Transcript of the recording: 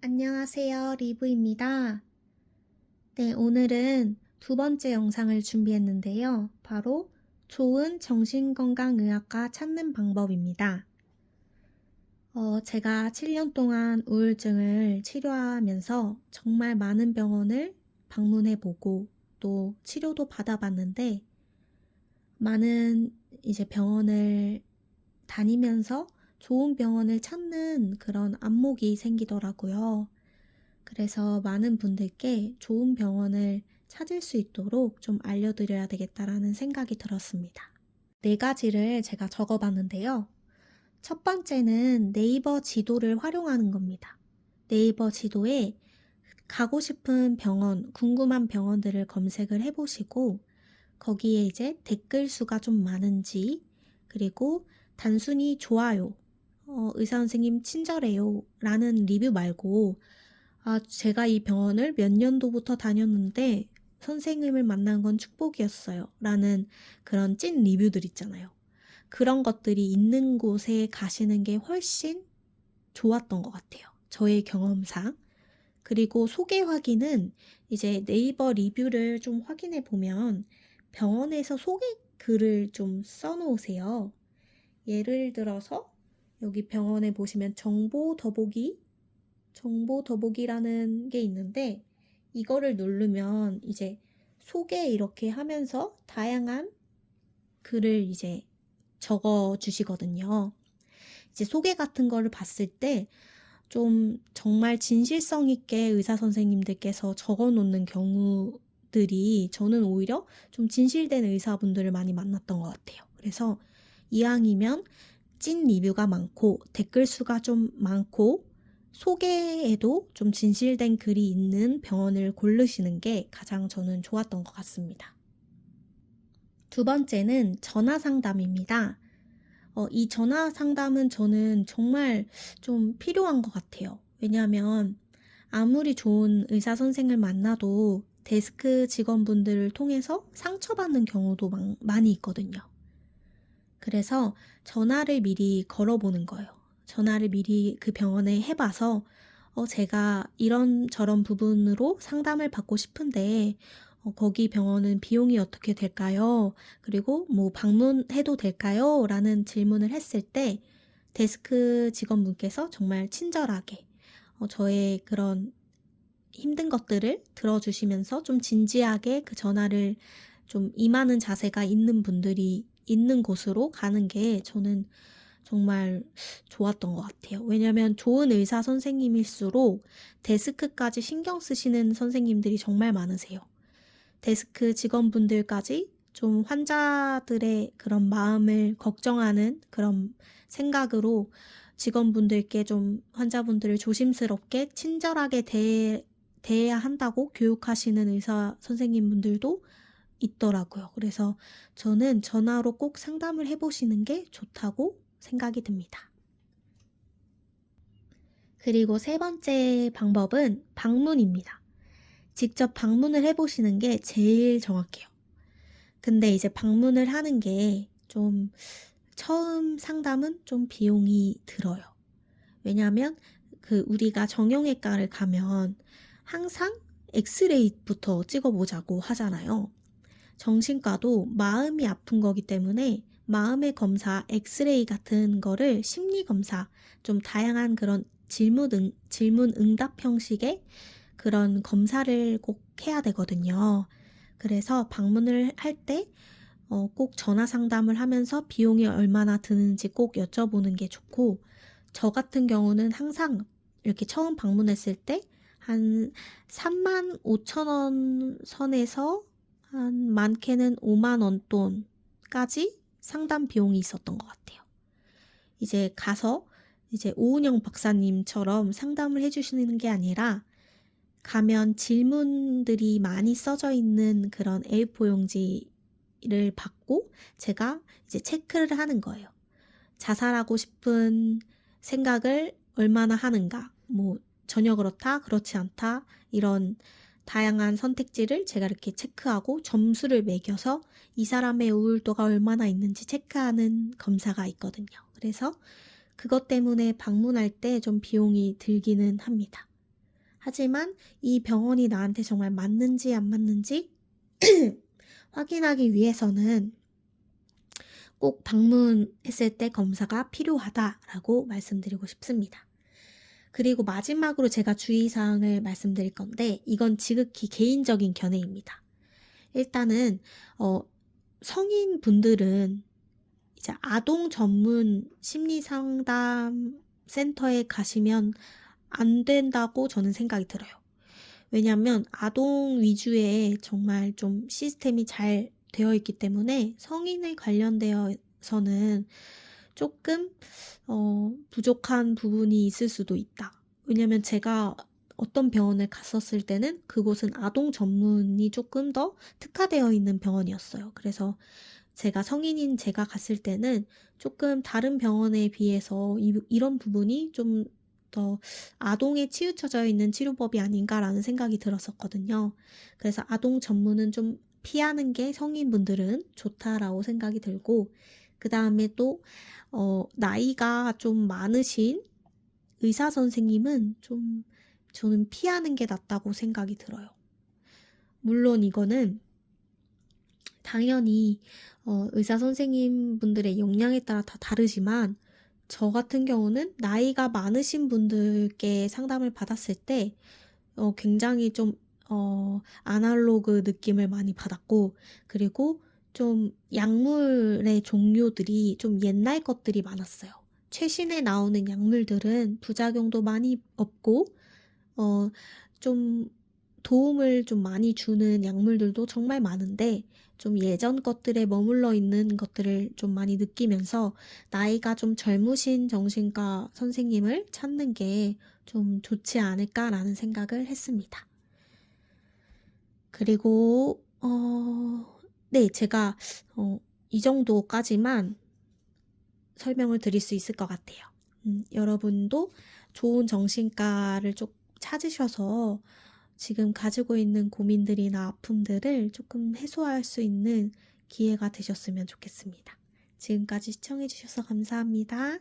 안녕하세요. 리브입니다. 네, 오늘은 두 번째 영상을 준비했는데요. 바로 좋은 정신건강의학과 찾는 방법입니다. 제가 7년 동안 우울증을 치료하면서 정말 많은 병원을 방문해보고 또 치료도 받아봤는데 많은 이제 병원을 다니면서 좋은 병원을 찾는 그런 안목이 생기더라고요. 그래서 많은 분들께 좋은 병원을 찾을 수 있도록 좀 알려드려야 되겠다라는 생각이 들었습니다. 네 가지를 제가 적어봤는데요. 첫 번째는 네이버 지도를 활용하는 겁니다. 네이버 지도에 가고 싶은 병원, 궁금한 병원들을 검색을 해보시고 거기에 이제 댓글 수가 좀 많은지 그리고 단순히 좋아요, 의사 선생님 친절해요 라는 리뷰 말고 제가 이 병원을 몇 년도부터 다녔는데 선생님을 만난 건 축복이었어요 라는 그런 찐 리뷰들 있잖아요. 그런 것들이 있는 곳에 가시는 게 훨씬 좋았던 것 같아요. 저의 경험상. 그리고 소개 확인은 이제 네이버 리뷰를 좀 확인해 보면 병원에서 소개 글을 좀 써놓으세요. 예를 들어서 여기 병원에 보시면 정보 더보기라는 게 있는데 이거를 누르면 이제 소개 이렇게 하면서 다양한 글을 이제 적어 주시거든요. 이제 소개 같은 거를 봤을 때 좀 정말 진실성 있게 의사 선생님들께서 적어 놓는 경우들이 저는 오히려 좀 진실된 의사분들을 많이 만났던 것 같아요. 그래서 이왕이면 찐 리뷰가 많고 댓글 수가 좀 많고 소개에도 좀 진실된 글이 있는 병원을 고르시는 게 가장 저는 좋았던 것 같습니다. 두 번째는 전화 상담입니다. 이 전화 상담은 저는 정말 좀 필요한 것 같아요. 왜냐하면 아무리 좋은 의사 선생을 만나도 데스크 직원분들을 통해서 상처받는 경우도 많이 있거든요. 그래서 전화를 미리 걸어보는 거예요. 전화를 미리 그 병원에 해봐서 제가 이런저런 부분으로 상담을 받고 싶은데 거기 병원은 비용이 어떻게 될까요? 그리고 뭐 방문해도 될까요? 라는 질문을 했을 때 데스크 직원분께서 정말 친절하게 저의 그런 힘든 것들을 들어주시면서 좀 진지하게 그 전화를 좀 임하는 자세가 있는 분들이 있는 곳으로 가는 게 저는 정말 좋았던 것 같아요. 왜냐하면 좋은 의사 선생님일수록 데스크까지 신경 쓰시는 선생님들이 정말 많으세요. 데스크 직원분들까지 좀 환자들의 그런 마음을 걱정하는 그런 생각으로 직원분들께 좀 환자분들을 조심스럽게 친절하게 대해야 한다고 교육하시는 의사 선생님분들도 있더라고요. 그래서 저는 전화로 꼭 상담을 해보시는 게 좋다고 생각이 듭니다. 그리고 세 번째 방법은 방문입니다. 직접 방문을 해보시는 게 제일 정확해요. 근데 이제 방문을 하는 게 좀 처음 상담은 좀 비용이 들어요. 왜냐하면 우리가 정형외과를 가면 항상 엑스레이부터 찍어보자고 하잖아요. 정신과도 마음이 아픈 거기 때문에 마음의 검사, 엑스레이 같은 거를 심리 검사, 좀 다양한 그런 질문 응답 형식의 그런 검사를 꼭 해야 되거든요. 그래서 방문을 할 때 꼭 전화 상담을 하면서 비용이 얼마나 드는지 꼭 여쭤보는 게 좋고, 저 같은 경우는 항상 이렇게 처음 방문했을 때 한 35,000원 선에서 한 많게는 5만 원 돈까지 상담 비용이 있었던 것 같아요. 이제 가서 이제 오은영 박사님처럼 상담을 해주시는 게 아니라 가면 질문들이 많이 써져 있는 그런 A4 용지를 받고 제가 이제 체크를 하는 거예요. 자살하고 싶은 생각을 얼마나 하는가, 뭐 전혀 그렇다, 그렇지 않다, 이런 다양한 선택지를 제가 이렇게 체크하고 점수를 매겨서 이 사람의 우울도가 얼마나 있는지 체크하는 검사가 있거든요. 그래서 그것 때문에 방문할 때 좀 비용이 들기는 합니다. 하지만 이 병원이 나한테 정말 맞는지 안 맞는지 확인하기 위해서는 꼭 방문했을 때 검사가 필요하다라고 말씀드리고 싶습니다. 그리고 마지막으로 제가 주의사항을 말씀드릴 건데 이건 지극히 개인적인 견해입니다. 일단은 성인분들은 이제 아동 전문 심리상담 센터에 가시면 안 된다고 저는 생각이 들어요. 왜냐하면 아동 위주의 정말 좀 시스템이 잘 되어 있기 때문에 성인에 관련되어서는 조금 부족한 부분이 있을 수도 있다. 왜냐면 제가 어떤 병원을 갔었을 때는 그곳은 아동 전문이 조금 더 특화되어 있는 병원이었어요. 그래서 성인인 제가 갔을 때는 조금 다른 병원에 비해서 이런 부분이 좀 더 아동에 치우쳐져 있는 치료법이 아닌가라는 생각이 들었었거든요. 그래서 아동 전문은 좀 피하는 게 성인분들은 좋다라고 생각이 들고, 그 다음에 또 나이가 좀 많으신 의사 선생님은 좀 저는 피하는 게 낫다고 생각이 들어요. 물론 이거는 당연히 의사 선생님 분들의 역량에 따라 다 다르지만 저 같은 경우는 나이가 많으신 분들께 상담을 받았을 때 굉장히 좀 아날로그 느낌을 많이 받았고, 그리고 좀 약물의 종류들이 좀 옛날 것들이 많았어요. 최신에 나오는 약물들은 부작용도 많이 없고 좀 도움을 좀 많이 주는 약물들도 정말 많은데 좀 예전 것들에 머물러 있는 것들을 좀 많이 느끼면서 나이가 좀 젊으신 정신과 선생님을 찾는 게 좀 좋지 않을까라는 생각을 했습니다. 그리고 네, 제가 이 정도까지만 설명을 드릴 수 있을 것 같아요. 여러분도 좋은 정신과를 좀 찾으셔서 지금 가지고 있는 고민들이나 아픔들을 조금 해소할 수 있는 기회가 되셨으면 좋겠습니다. 지금까지 시청해주셔서 감사합니다.